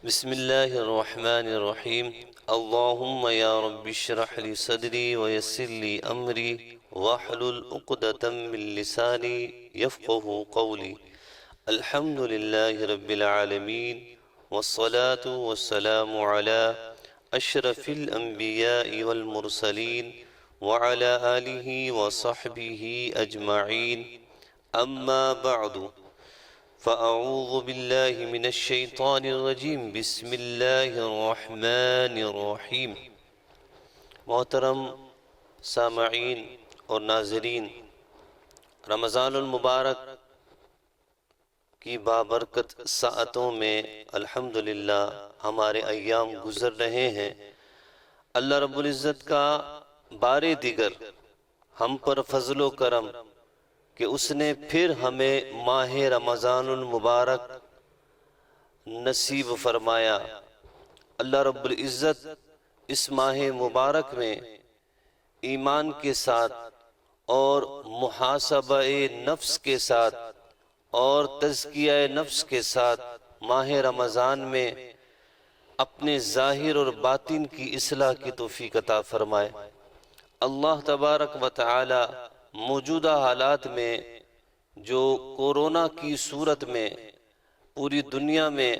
بسم الله الرحمن الرحيم. اللهم يا رب اشرح لي صدري ويسر لي أمري واحلل عقدة من لساني يفقه قولي. الحمد لله رب العالمين، والصلاة والسلام على أشرف الأنبياء والمرسلين وعلى آله وصحبه أجمعين. أما بعد، فأعوذ بالله من الشيطان الرجيم. بسم الله الرحمن الرحيم. محترم سامعین اور ناظرین، رمضان المبارک کی بابرکت ساعتوں میں الحمدللہ ہمارے ایام گزر رہے ہیں۔ اللہ رب العزت کا بار دیگر ہم پر فضل و کرم کہ اس نے پھر ہمیں ماہ رمضان المبارک نصیب فرمایا۔ اللہ رب العزت اس ماہ مبارک میں ایمان کے ساتھ اور محاسبہ نفس کے ساتھ اور تزکیہ نفس کے ساتھ ماہ رمضان میں اپنے ظاہر اور باطن کی اصلاح کی توفیق عطا فرمائے۔ اللہ تبارک و تعالی موجودہ حالات میں جو کورونا کی صورت میں پوری دنیا میں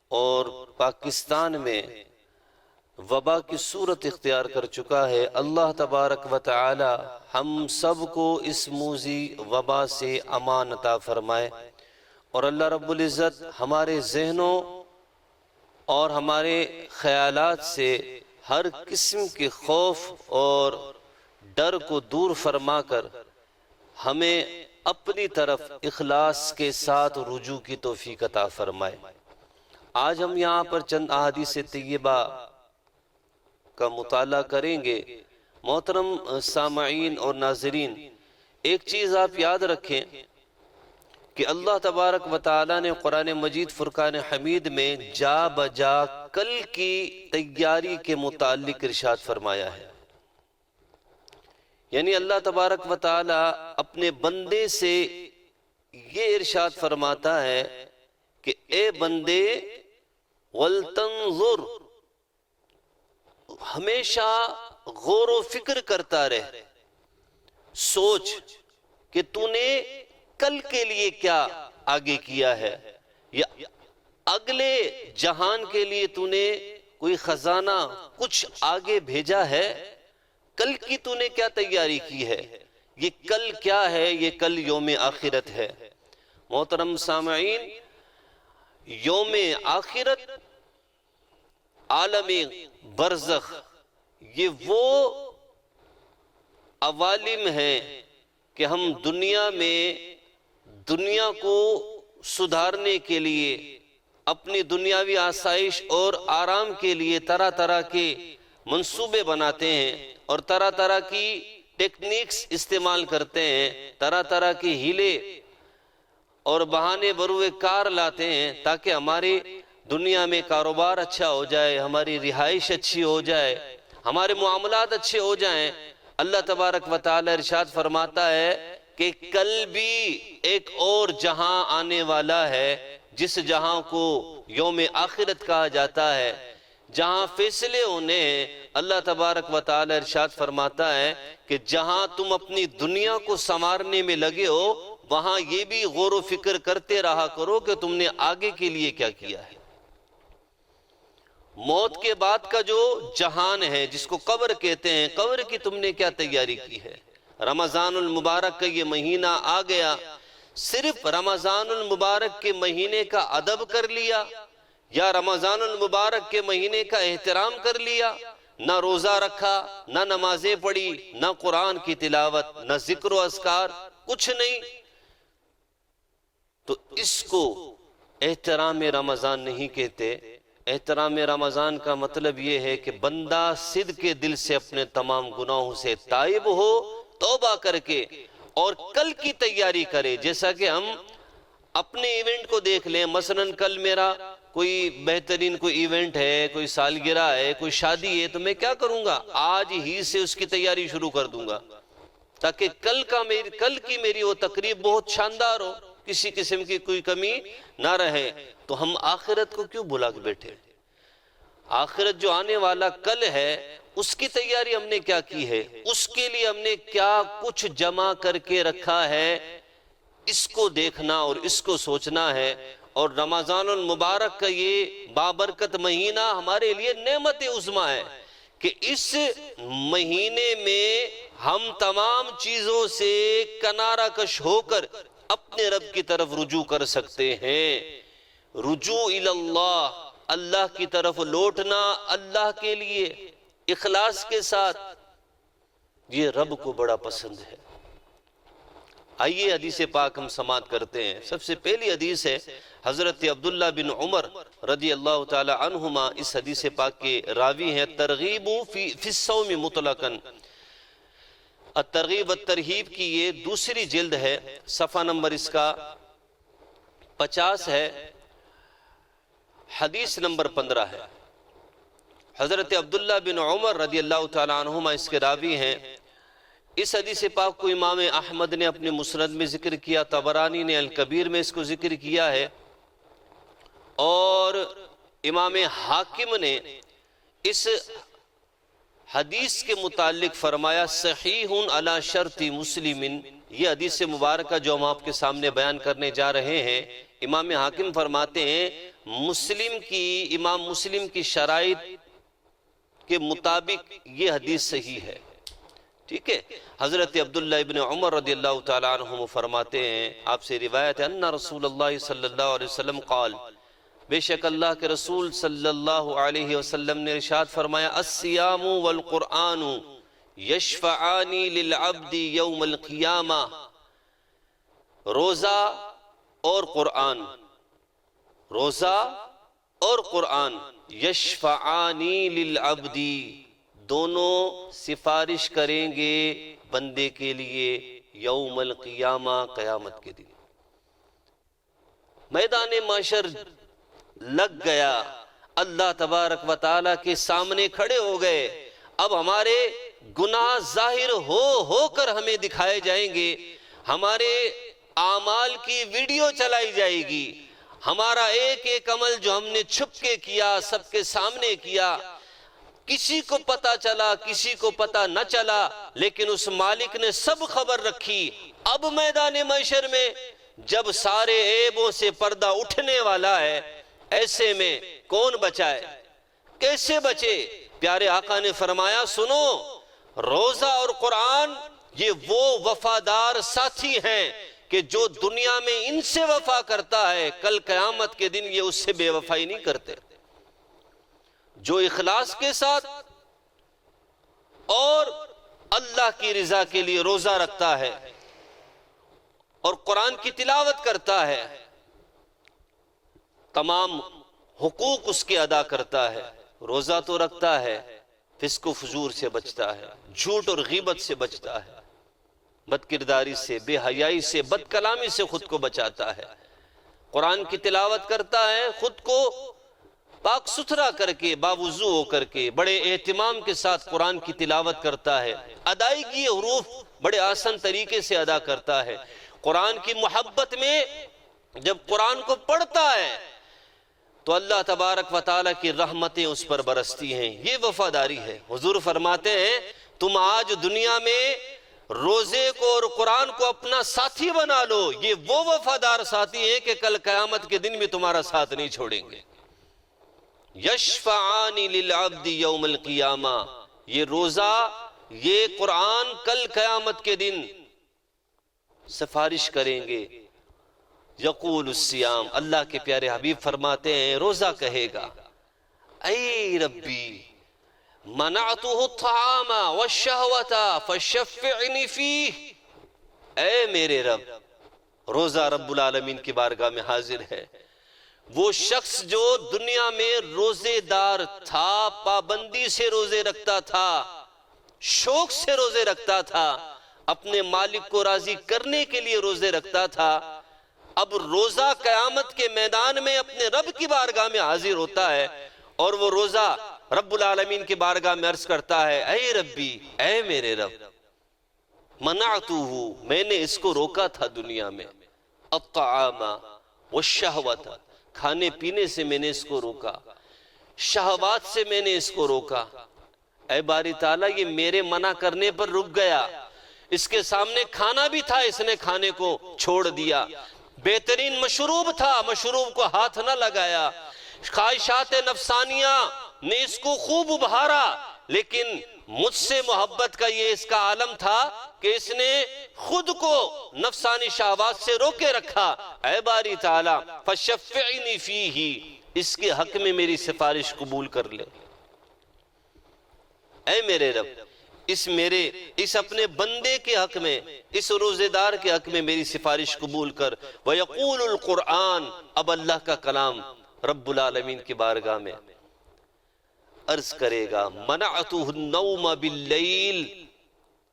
اور پاکستان میں وبا کی صورت اختیار کر چکا ہے، اللہ تبارک و تعالی ہم سب کو اس موذی وبا سے امان عطا فرمائے، اور اللہ رب العزت ہمارے ذہنوں اور ہمارے خیالات سے ہر قسم کے خوف اور ڈر کو دور فرما کر ہمیں اپنی طرف اخلاص کے ساتھ رجوع کی توفیق عطا فرمائے۔ آج ہم یہاں پر چند احادیث طیبہ کا مطالعہ کریں گے۔ محترم سامعین اور ناظرین، ایک چیز آپ یاد رکھیں کہ اللہ تبارک و تعالی نے قرآن مجید فرقان حمید میں جا بجا کل کی تیاری کے متعلق ارشاد فرمایا ہے۔ یعنی اللہ تبارک و تعالی اپنے بندے سے یہ ارشاد فرماتا ہے کہ اے بندے وَلْتَنْظُرْ، ہمیشہ غور و فکر کرتا رہ، سوچ کہ تو نے کل کے لیے کیا آگے کیا ہے، یا اگلے جہان کے لیے تو نے کوئی خزانہ کچھ آگے بھیجا ہے، کل کی تو نے کیا تیاری کی ہے۔ یہ کل کیا ہے؟ یہ کل یوم آخرت ہے۔ محترم سامعین، یوم آخرت، عالم برزخ، یہ وہ عوالم ہیں کہ ہم دنیا میں دنیا کو سدھارنے کے لیے، اپنی دنیاوی آسائش اور آرام کے لیے طرح طرح کے منصوبے بناتے ہیں اور طرح طرح کی ٹیکنیکس استعمال کرتے ہیں، طرح طرح کی ہیلے اور بہانے بروئے کار لاتے ہیں تاکہ ہماری دنیا میں کاروبار اچھا ہو جائے، ہماری رہائش اچھی ہو جائے، ہمارے معاملات اچھے ہو جائیں۔ اللہ تبارک و تعالی ارشاد فرماتا ہے کہ کل بھی ایک اور جہاں آنے والا ہے، جس جہاں کو یوم آخرت کہا جاتا ہے، جہاں فیصلے ہونے ہیں۔ اللہ تبارک و تعالی ارشاد فرماتا ہے کہ جہاں تم اپنی دنیا کو سنوارنے میں لگے ہو، وہاں یہ بھی غور و فکر کرتے رہا کرو کہ تم نے آگے کے لیے کیا کیا ہے۔ موت کے بعد کا جو جہان ہے، جس کو قبر کہتے ہیں، قبر کی تم نے کیا تیاری کی ہے۔ رمضان المبارک کا یہ مہینہ آ گیا، صرف رمضان المبارک کے مہینے کا ادب کر لیا، یا رمضان المبارک کے مہینے کا احترام کر لیا، نہ روزہ رکھا، نہ نمازیں پڑھی، نہ قرآن کی تلاوت، نہ ذکر و اذکار، کچھ نہیں، تو اس کو احترام رمضان نہیں کہتے۔ احترام رمضان کا مطلب یہ ہے کہ بندہ صدق کے دل سے اپنے تمام گناہوں سے تائب ہو، توبہ کر کے، اور کل کی تیاری کرے۔ جیسا کہ ہم اپنے ایونٹ کو دیکھ لیں، مثلا کل میرا کوئی بہترین کوئی ایونٹ ہے، کوئی سالگرہ ہے، کوئی شادی ہے، تو میں کیا کروں گا؟ آج ہی سے اس کی تیاری شروع کر دوں گا تاکہ کل کی میری وہ تقریب بہت شاندار ہو۔ کسی قسم کی کوئی کمی نہ رہے، تو ہم آخرت کو کیوں بھلا کے بیٹھے؟ آخرت جو آنے والا کل ہے اس کی تیاری ہم نے کیا کی ہے؟ اس کے لیے ہم نے کیا کچھ جمع کر کے رکھا ہے؟ اس کو دیکھنا اور اس کو سوچنا ہے۔ اور رمضان المبارک کا یہ بابرکت مہینہ ہمارے لیے نعمت عظمیٰ ہے کہ اس مہینے میں ہم تمام چیزوں سے کنارہ کش ہو کر اپنے رب کی طرف رجوع کر سکتے ہیں۔ رجوع اللہ، اللہ کی طرف لوٹنا اللہ کے لیے اخلاص کے ساتھ، یہ رب کو بڑا پسند ہے۔ آئیے حدیث پاک ہم سماعت کرتے ہیں۔ سب سے پہلی حدیث ہے حضرت عبداللہ بن عمر رضی اللہ تعالی عنہما، اس حدیث پاک کے راوی ہیں۔ ترغیب فی الصوم مطلقاً، الترغیب والترہیب کی یہ دوسری جلد ہے، صفحہ نمبر اس کا 50 ہے، حدیث نمبر 15 ہے۔ حضرت عبداللہ بن عمر رضی اللہ تعالی عنہما اس کے راوی ہیں۔ اس حدیث پاک کو امام احمد نے اپنے مسند میں ذکر کیا، طبرانی نے الکبیر میں اس کو ذکر کیا ہے، اور امام حاکم نے اس حدیث کے متعلق فرمایا صحیح علی شرط مسلم۔ یہ حدیث مبارکہ جو ہم آپ کے سامنے بیان کرنے جا رہے ہیں، امام حاکم فرماتے ہیں امام مسلم کی شرائط کے مطابق یہ حدیث صحیح ہے، ٹھیک ہے۔ حضرت عبداللہ ابن عمر رضی اللہ تعالی عنہ فرماتے ہیں، آپ سے روایت ہے، ان رسول اللہ صلی اللہ علیہ وسلم قال، بے شک اللہ کے رسول صلی اللہ علیہ وسلم نے ارشاد فرمایا، الصیام والقرآن یشفعان للعبد یوم القیامہ، روزہ اور قرآن، روزہ اور قرآن، یشفعانی للعبد، دونوں سفارش کریں گے بندے کے لیے یوم القیامہ، قیامت کے دن۔ میدان محشر لگ گیا، اللہ تبارک و تعالیٰ کے سامنے کھڑے ہو گئے، اب ہمارے گناہ ظاہر ہو کر ہمیں دکھائے جائیں گے، ہمارے اعمال کی ویڈیو چلائی جائے گی، ہمارا ایک ایک عمل جو ہم نے چھپ کے کیا، سب کے سامنے کیا، کسی کو پتا چلا کسی کو پتا نہ چلا، لیکن اس مالک نے سب خبر رکھی۔ اب میدان محشر میں جب سارے عیبوں سے پردہ اٹھنے والا ہے، ایسے میں کون بچائے، کیسے بچے؟ پیارے آقا نے فرمایا سنو، روزہ اور قرآن یہ وہ وفادار ساتھی ہیں کہ جو دنیا میں ان سے وفا کرتا ہے، کل قیامت کے دن یہ اس سے بے وفائی نہیں کرتے۔ جو اخلاص کے ساتھ اور اللہ کی رضا کے لیے روزہ رکھتا ہے اور قرآن کی تلاوت کرتا ہے، تمام حقوق اس کے ادا کرتا ہے، روزہ تو رکھتا ہے، فسق و فجور سے بچتا ہے، جھوٹ اور غیبت سے بچتا ہے، بد کرداری سے، بے حیائی سے، بد کلامی سے خود کو بچاتا ہے، قرآن کی تلاوت کرتا ہے، خود کو پاک ستھرا کر کے، باوضو ہو کر کے، بڑے اہتمام کے ساتھ قرآن کی تلاوت کرتا ہے، ادائیگی حروف بڑے آسان طریقے سے ادا کرتا ہے، قرآن کی محبت میں جب قرآن کو پڑھتا ہے تو اللہ تبارک و تعالیٰ کی رحمتیں اس پر برستی ہیں۔ یہ وفاداری ہے۔ حضور فرماتے ہیں تم آج دنیا میں روزے کو اور قرآن کو اپنا ساتھی بنا لو، یہ وہ وفادار ساتھی ہیں کہ کل قیامت کے دن بھی تمہارا ساتھ نہیں چھوڑیں گے۔ یشفعان للعبد یوم القیامہ، یہ روزہ یہ قرآن کل قیامت کے دن سفارش کریں گے۔ یقول الصیام، اللہ کے پیارے حبیب فرماتے ہیں روزہ کہے گا اے ربی منعتہ الطعام والشہوۃ فشفعنی فیہ، اے میرے رب، روزہ رب العالمین کی بارگاہ میں حاضر ہے، وہ شخص جو دنیا میں روزے دار تھا، پابندی سے روزے رکھتا تھا، شوق سے روزے رکھتا تھا، اپنے مالک کو راضی کرنے کے لیے روزے رکھتا تھا، اب روزہ قیامت کے میدان میں اپنے رب کی بارگاہ میں حاضر ہوتا ہے، اور وہ روزہ رب العالمین کی بارگاہ میں عرض کرتا ہے اے ربی، اے میرے رب، منعتہ، میں نے اس کو روکا تھا دنیا میں، الطعام والشہوۃ، کھانے پینے سے میں نے اس کو روکا، شہوات سے میں نے اس کو روکا۔ اے باری تعالیٰ یہ میرے منع کرنے پر رک گیا، اس کے سامنے کھانا بھی تھا، اس نے کھانے کو چھوڑ دیا، بہترین مشروب تھا، مشروب کو ہاتھ نہ لگایا، خواہشات نفسانیہ نے اس کو خوب ابھارا، لیکن مجھ سے محبت کا یہ اس کا عالم تھا کہ اس نے خود کو نفسانی شہوات سے روکے رکھا۔ اے باری تعالیٰ فشفعنی فیہ، اس کے حق میں میری سفارش قبول کر لے۔ اے میرے رب اس اپنے بندے کے حق میں، اس روزے دار کے حق میں میری سفارش قبول کر۔ وَيَقُولُ الْقُرْآنِ، اب اللہ کا کلام رب العالمین کی بارگاہ میں عرض کرے گا، مَنَعْتُهُ النَّوْمَ بِاللَّيْلِ،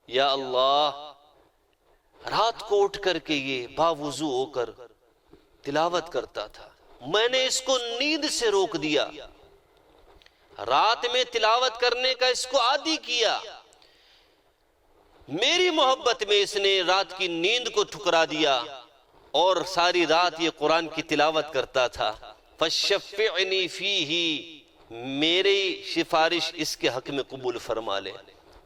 یا اللہ رات کو اٹھ کر کے یہ باوضو ہو کر تلاوت کرتا تھا، میں نے اس کو نیند سے روک دیا، رات میں تلاوت کرنے کا اس کو عادی کیا، میری محبت میں اس نے رات کی نیند کو ٹھکرا دیا اور ساری رات یہ قرآن کی تلاوت کرتا تھا۔ فَشَفِّعْنِي فِيهِ، میری سفارش اس کے حق میں قبول فرما لے۔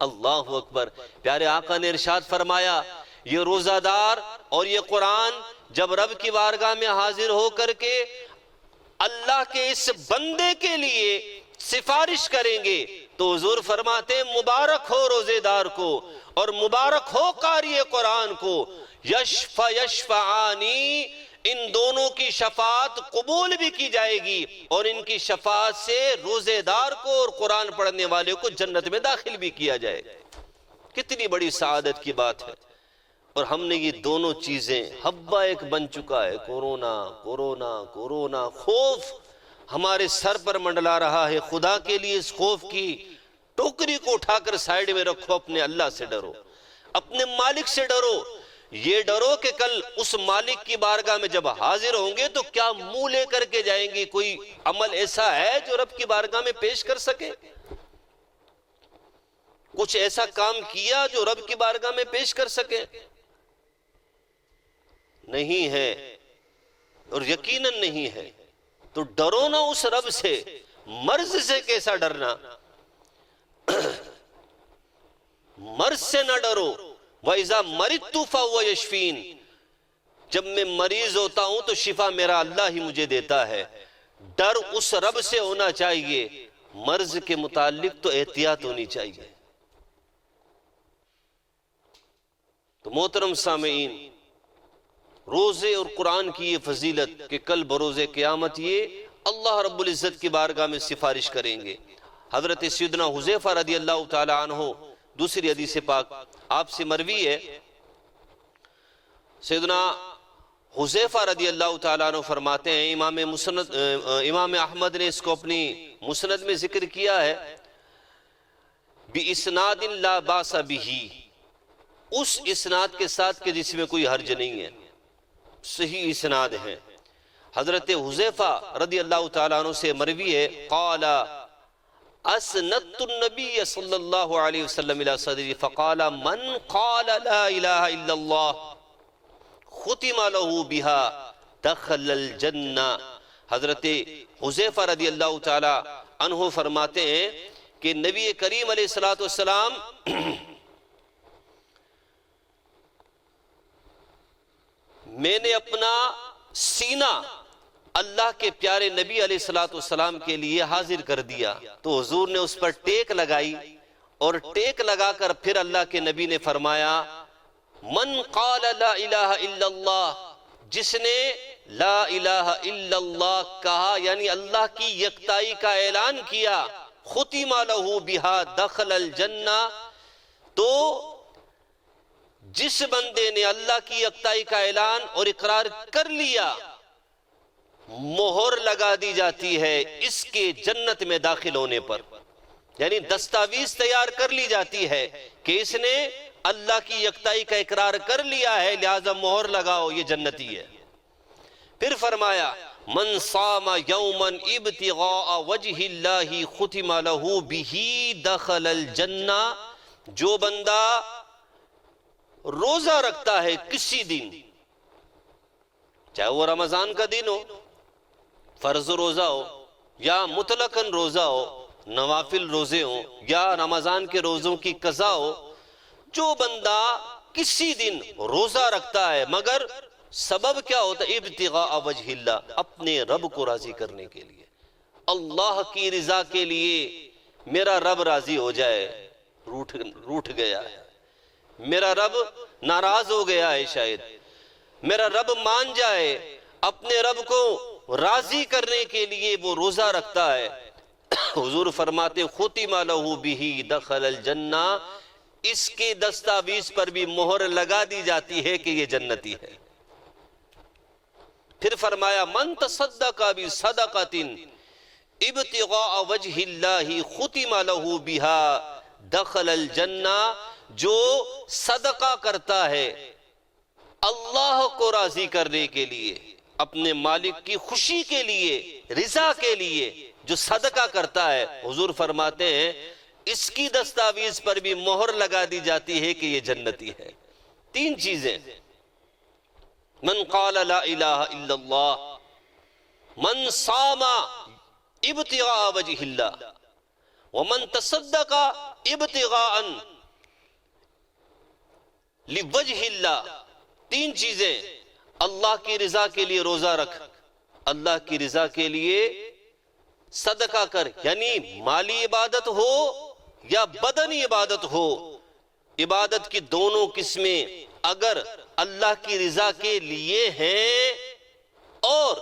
اللہ اکبر۔ پیارے آقا نے ارشاد فرمایا، یہ روزہ دار اور یہ قرآن جب رب کی بارگاہ میں حاضر ہو کر کے اللہ کے اس بندے کے لیے سفارش کریں گے تو حضور فرماتے ہیں مبارک ہو روزے دار کو اور مبارک ہو قاری قرآن کو، یشفعانی، ان دونوں کی شفاعت قبول بھی کی جائے گی اور ان کی شفاعت سے روزے دار کو اور قرآن پڑھنے والے کو جنت میں داخل بھی کیا جائے گا۔ کتنی بڑی سعادت کی بات ہے، اور ہم نے یہ دونوں چیزیں، حبہ ایک بن چکا ہے، کورونا کورونا کورونا، خوف ہمارے سر پر منڈلا رہا ہے۔ خدا کے لیے اس خوف کی ٹوکری کو اٹھا کر سائیڈ میں رکھو، اپنے اللہ سے ڈرو، اپنے مالک سے ڈرو، یہ ڈرو کہ کل اس مالک کی بارگاہ میں جب حاضر ہوں گے تو کیا منہ لے کر کے جائیں گے؟ کوئی عمل ایسا ہے جو رب کی بارگاہ میں پیش کر سکے؟ کچھ ایسا کام کیا جو رب کی بارگاہ میں پیش کر سکے؟ نہیں ہے، اور یقیناً نہیں ہے۔ تو ڈرو نا اس رب سے، مرض سے کیسا ڈرنا؟ مرض سے نہ ڈرو۔ وَإِذَا مَرِضْتُ فَهُوَ يَشْفِينِ، جب میں مریض ہوتا ہوں تو شفا میرا اللہ ہی مجھے دیتا ہے۔ ڈر اس رب سے ہونا چاہیے، مرض کے متعلق تو احتیاط ہونی چاہیے۔ تو محترم سامعین، روزے اور قرآن کی یہ فضیلت کہ کل بروز قیامت یہ اللہ رب العزت کی بارگاہ میں سفارش کریں گے۔ حضرت سیدنا حذیفہ رضی اللہ تعالی عنہ، دوسری حدیث پاک آپ سے مروی ہے، سیدنا حذیفہ رضی اللہ تعالیٰ عنہ فرماتے ہیں، امام احمد نے اس کو اپنی مسند میں ذکر کیا ہے، بِإِسْنَادٍ لَا بَاسَ بِهِ، اس اسناد کے ساتھ کہ جس میں کوئی حرج نہیں ہے، صحیح اسناد ہے۔ حضرت حذیفہ رضی اللہ تعالیٰ عنہ سے مروی ہے، قال اسندت النبی صلی اللہ علیہ وسلم الى صدری فقال من قال لا الہ الا اللہ ختم له بها دخل الجنہ۔ حضرت حذیفہ رضی اللہ تعالی عنہ فرماتے ہیں کہ نبی کریم علیہ السلام میں نے اپنا سینہ اللہ کے پیارے نبی علیہ السلام کے لیے حاضر کر دیا، تو حضور نے اس پر ٹیک لگائی اور ٹیک لگا کر پھر اللہ کے نبی نے فرمایا من قال لا الہ الا اللہ، جس نے لا الہ الا اللہ کہا یعنی اللہ کی یکتائی کا اعلان کیا، ختم لہ بها دخل الجنہ، تو جس بندے نے اللہ کی یکتائی کا اعلان اور اقرار کر لیا، مہر لگا دی جاتی ہے اس کے جنت میں داخل ہونے پر، یعنی دستاویز تیار کر لی جاتی ہے کہ اس نے اللہ کی یکتائی کا اقرار کر لیا ہے، لہذا مہر لگاؤ یہ جنتی ہے۔ پھر فرمایا من صام یوما ابتغاء وجہ اللہ ختم لہ بہ دخل الجنہ، جو بندہ روزہ رکھتا ہے کسی دن چاہے وہ رمضان کا دن ہو، فرض روزہ ہو، یا مطلقاً روزہ ہو، نوافل روزے ہوں، یا رمضان کے روزوں کی قضا ہو، جو بندہ کسی دن روزہ رکھتا ہے مگر سبب کیا ہوتا ہے؟ ابتغاء وجہ اللہ، اپنے رب کو راضی کرنے کے لیے، اللہ کی رضا کے لیے، میرا رب راضی ہو جائے، روٹھ گیا ہے، میرا رب ناراض ہو گیا ہے، شاید میرا رب مان جائے، اپنے رب کو راضی کرنے کے لیے وہ روزہ رکھتا ہے۔ حضور فرماتے ختم لہ بہ دخل الجنہ، اس کے دستاویز پر بھی مہر لگا دی جاتی ہے کہ یہ جنتی ہے۔ پھر فرمایا من تصدق بصدقۃ ابتغاء وجہ اللہ ختم لہ بہا دخل الجنہ، جو صدقہ کرتا ہے اللہ کو راضی کرنے کے لیے، اپنے مالک کی خوشی کے لیے، رضا کے لیے جو صدقہ کرتا ہے، حضور فرماتے ہیں اس کی دستاویز پر بھی مہر لگا دی جاتی ہے کہ یہ جنتی ہے۔ تین چیزیں، من قال لا الہ الا اللہ، من صام ابتغاء وجہ اللہ، ومن تصدق ابتغاء لوجہ اللہ۔ تین چیزیں، اللہ کی رضا کے لیے روزہ رکھ، اللہ کی رضا کے لیے صدقہ کر، یعنی مالی عبادت ہو یا بدنی عبادت ہو، عبادت کی دونوں قسمیں اگر اللہ کی رضا کے لیے ہیں، اور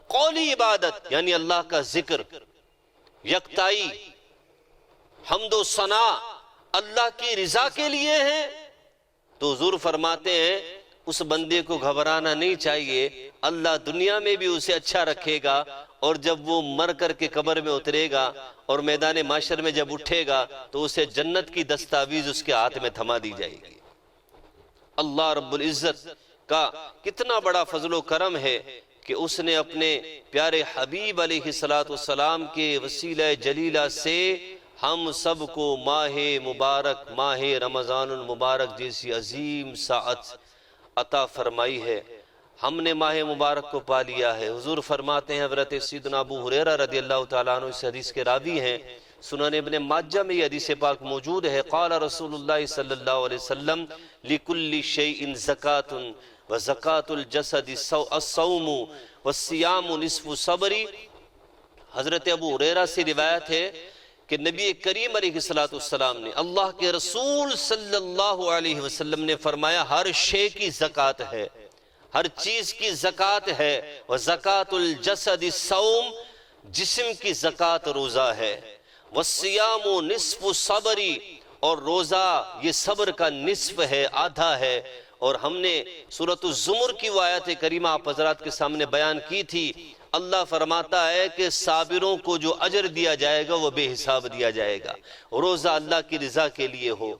قولی عبادت یعنی اللہ کا ذکر، یکتائی، حمد و ثنا اللہ کی رضا کے لیے ہیں، تو حضور فرماتے ہیں اس بندے کو گھبرانا نہیں چاہیے، اللہ دنیا میں بھی اسے اچھا رکھے گا، اور جب وہ مر کر کے قبر میں اترے گا اور میدان محشر میں جب اٹھے گا تو اسے جنت کی دستاویز اس کے ہاتھ میں تھما دی جائے گی۔ اللہ رب العزت کا کتنا بڑا فضل و کرم ہے کہ اس نے اپنے پیارے حبیب علیہ السلام کے وسیلہ جلیلہ سے ہم سب کو ماہ مبارک، ماہ رمضان المبارک جیسی عظیم ساعت عطا فرمائی ہے۔ ہم نے ماہ مبارک کو پا لیا ہے۔ حضور فرماتے ہیں، حضرت سیدنا ابو ہریرہ رضی اللہ تعالیٰ عنہ اس حدیث کے راوی ہیں، سنن ابن ماجہ میں یہ حدیث پاک موجود ہے، قال رسول اللہ صلی اللہ علیہ وسلم لِكُلِّ شَيْءٍ زَكَاةٌ وَزَكَاةُ الْجَسَدِ الصَّوْمُ وَالصِّيَامُ نِصْفُ صَبْرِ۔ حضرت ابو ہریرہ سے روایت ہے کہ نبی کریم علیہ السلام نے، اللہ کے رسول صلی اللہ علیہ وسلم نے فرمایا ہر شے کی زکوٰۃ ہے، ہر چیز کی زکوٰۃ ہے، وَزَكَاةُ الْجَسَدِ الصَّوْمُ، جسم کی زکوٰۃ روزہ ہے، وَالصِّيَامُ نِصْفُ صَبْرِ، اور روزہ یہ صبر کا نصف ہے، آدھا ہے۔ اور ہم نے سورۃ الزمر کی وہ آیت کریمہ آپ حضرات کے سامنے بیان کی تھی، اللہ فرماتا ہے کہ صابروں کو جو اجر دیا جائے گا وہ بے حساب دیا جائے گا۔ روزہ اللہ کی رضا کے لیے ہو،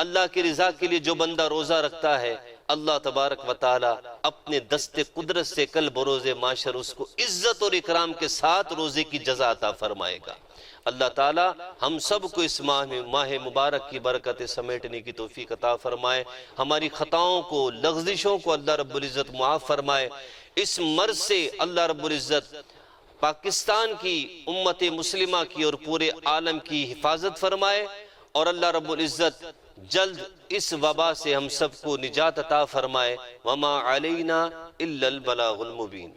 اللہ کی رضا کے لیے جو بندہ روزہ رکھتا ہے، اللہ تبارک و تعالی اپنے دست قدرت سے کل بروز محشر اس کو عزت اور اکرام کے ساتھ روزے کی جزا عطا فرمائے گا۔ اللہ تعالی ہم سب کو اس ماہ مبارک کی برکتیں سمیٹنے کی توفیق عطا فرمائے، ہماری خطاؤں کو، لغزشوں کو اللہ رب العزت معاف فرمائے۔ اس مرض سے اللہ رب العزت پاکستان کی امت مسلمہ کی اور پورے عالم کی حفاظت فرمائے، اور اللہ رب العزت جلد اس وبا سے ہم سب کو نجات عطا فرمائے۔ وما علینا الا البلاغ المبین۔